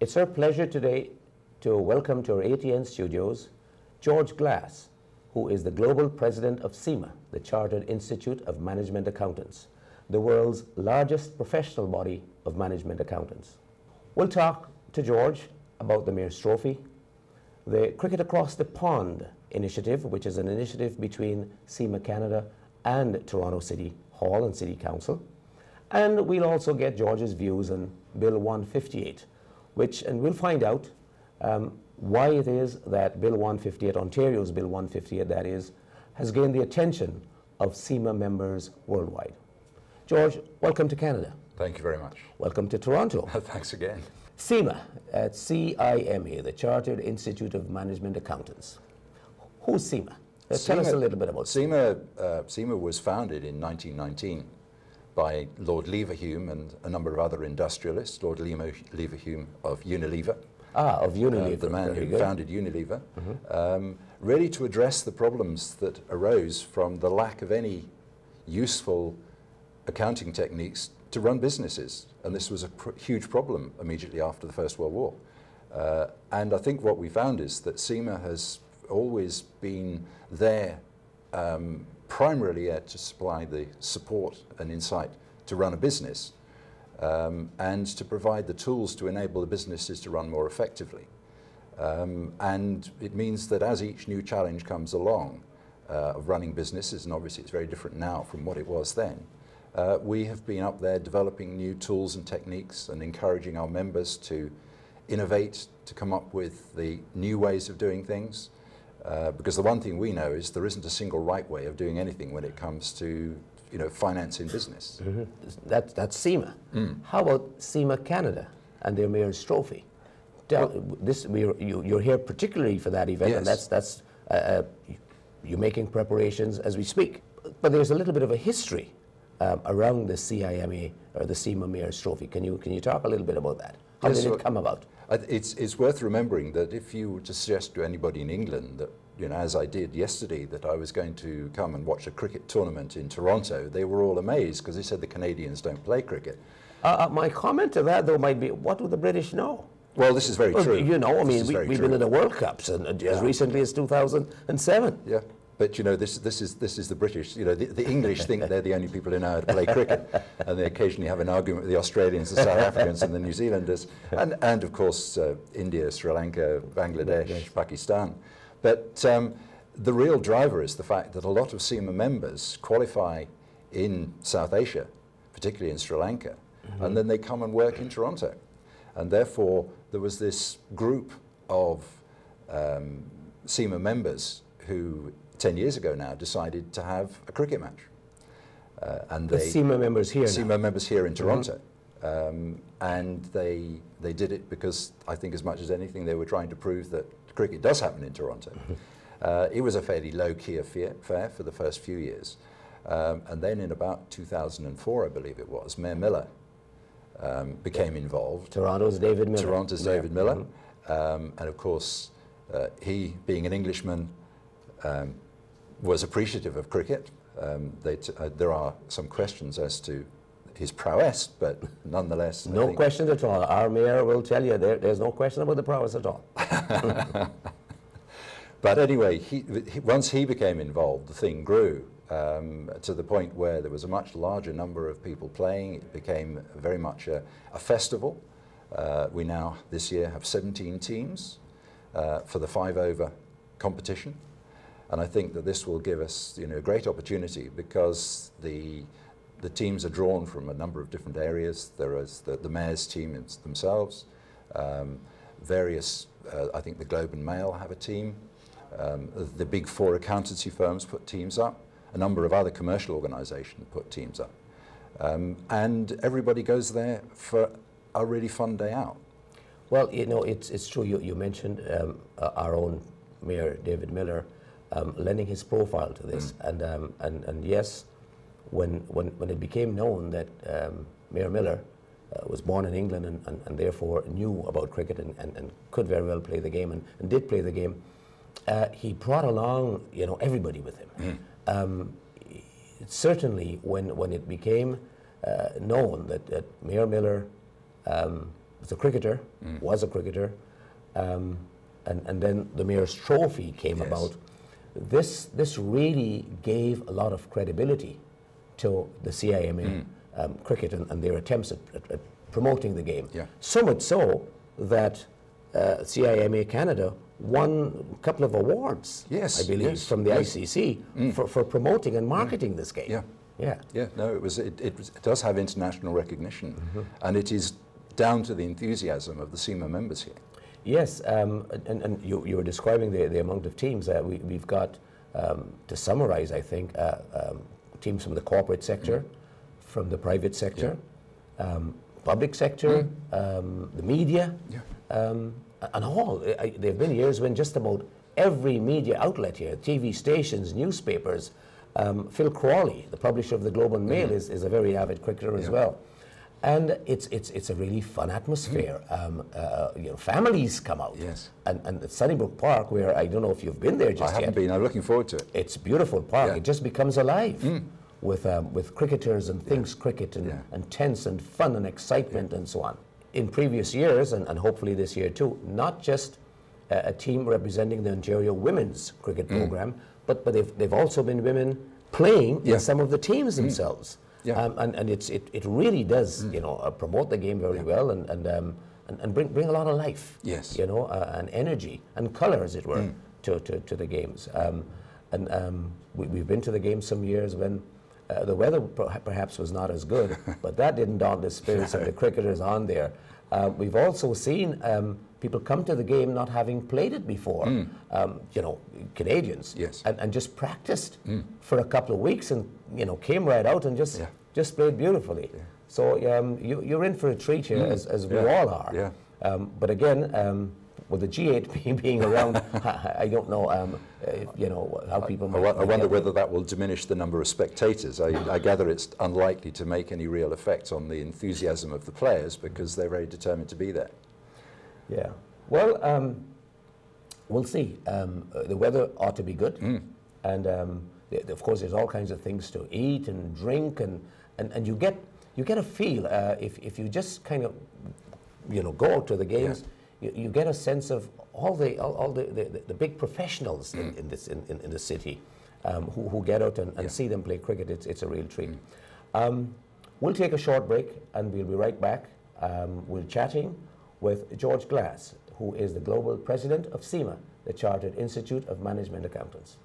It's our pleasure today to welcome to our ATN studios George Glass, who is the Global President of CIMA, the Chartered Institute of Management Accountants, the world's largest professional body of management accountants. We'll talk to George about the Mayor's Trophy, the Cricket Across the Pond initiative, which is an initiative between CIMA Canada and Toronto City Hall and City Council. And we'll also get George's views on Bill 158, and we'll find out why it is that Bill 158, Ontario's Bill 158 that is, has gained the attention of CIMA members worldwide. George, welcome to Canada. Thank you very much. Welcome to Toronto. Thanks again. CIMA, at CIMA, the Chartered Institute of Management Accountants. Who's CIMA? Tell us a little bit about CIMA. CIMA was founded in 1919 by Lord Leverhulme and a number of other industrialists. Lord Leverhulme of Unilever. Of Unilever. The man who founded Unilever. Really to address the problems that arose from the lack of any useful accounting techniques to run businesses. And this was a huge problem immediately after the First World War. And I think what we found is that CIMA has always been there primarily to supply the support and insight to run a business and to provide the tools to enable the businesses to run more effectively. And it means that as each new challenge comes along of running businesses, and obviously it's very different now from what it was then, we have been up there developing new tools and techniques and encouraging our members to innovate, to come up with the new ways of doing things. Because the one thing we know is there isn't a single right way of doing anything when it comes to finance in business. That's CIMA. How about CIMA Canada and their Mayor's Trophy? You're here particularly for that event, yes. And you're making preparations as we speak. But there's a little bit of a history around the CIMA or the CIMA Mayor's Trophy. Can you talk a little bit about that? How did it come about? It's worth remembering that if you were to suggest to anybody in England that, as I did yesterday, that I was going to come and watch a cricket tournament in Toronto, they were all amazed because they said the Canadians don't play cricket. My comment to that, though, might be, what do the British know? Well, this is very true. We've been in the World Cups and as recently as 2007. Yeah. But this is the British. The English think they're the only people who know how to play cricket, and they occasionally have an argument with the Australians, the South Africans, and the New Zealanders, and of course India, Sri Lanka, Bangladesh, Pakistan. But the real driver is the fact that a lot of CIMA members qualify in South Asia, particularly in Sri Lanka, and then they come and work in Toronto, and therefore there was this group of CIMA members who 10 years ago now decided to have a cricket match. And the CIMA members here CIMA members here in Toronto. And they did it because I think as much as anything they were trying to prove that cricket does happen in Toronto. It was a fairly low-key affair for the first few years. And then in about 2004, I believe it was, Mayor Miller became involved. Toronto's David Miller. Toronto's David Miller. And of course, he, being an Englishman, was appreciative of cricket. There are some questions as to his prowess, but nonetheless... No questions at all. Our mayor will tell you there's no question about the prowess at all. But anyway, once he became involved, the thing grew to the point where there was a much larger number of people playing. It became very much a festival. We now, this year, have 17 teams for the 5-over competition. And I think that this will give us, a great opportunity because the teams are drawn from a number of different areas. There is the Mayor's team themselves, various, I think the Globe and Mail have a team. The big 4 accountancy firms put teams up. A number of other commercial organisations put teams up. And everybody goes there for a really fun day out. Well, it's true. You mentioned our own Mayor David Miller lending his profile to this, and yes, when it became known that Mayor Miller was born in England and therefore knew about cricket and could very well play the game and did play the game, he brought along everybody with him. Certainly when it became known that Mayor Miller was a cricketer, and then the Mayor's Trophy came about. This really gave a lot of credibility to the CIMA cricket and their attempts at promoting the game. So much so that CIMA Canada won a couple of awards, I believe, from the ICC for promoting and marketing this game. No, it does have international recognition, and it is down to the enthusiasm of the CIMA members here. Yes, and you were describing the amount of teams. We've got, to summarize, I think, teams from the corporate sector, from the private sector, public sector, the media, and all. There have been years when just about every media outlet here, TV stations, newspapers, Phil Crawley, the publisher of the Global Mail, is a very avid cricketer as well. And it's a really fun atmosphere. You know, families come out. And at Sunnybrook Park, where I don't know if you've been there just yet. I haven't been. I'm looking forward to it. It's a beautiful park. It just becomes alive with cricketers and things cricket and tense and fun and excitement and so on. In previous years, and hopefully this year too, not just a team representing the Ontario women's cricket program, but they've also been women playing in some of the teams themselves. And it really does, you know, promote the game very well and bring a lot of life, you know, and energy and colour, as it were, to the games. We've been to the games some years when the weather perhaps was not as good, but that didn't daunt the spirits of the cricketers on there. We've also seen people come to the game not having played it before, you know, Canadians, and just practiced for a couple of weeks and, you know, came right out and just played beautifully. So you're in for a treat here, as we all are. But again, with the G8 being around, I don't know, you know, how people might... I wonder whether that will diminish the number of spectators. I gather it's unlikely to make any real effect on the enthusiasm of the players because they're very determined to be there. Yeah. Well, we'll see. The weather ought to be good. And of course, there's all kinds of things to eat and drink, and you get a feel if you just kind of, you know, go out to the games. You get a sense of all the big professionals in the city who get out and see them play cricket. It's a real treat. We'll take a short break and we'll be right back. We're chatting with George Glass, who is the Global President of CIMA, the Chartered Institute of Management Accountants.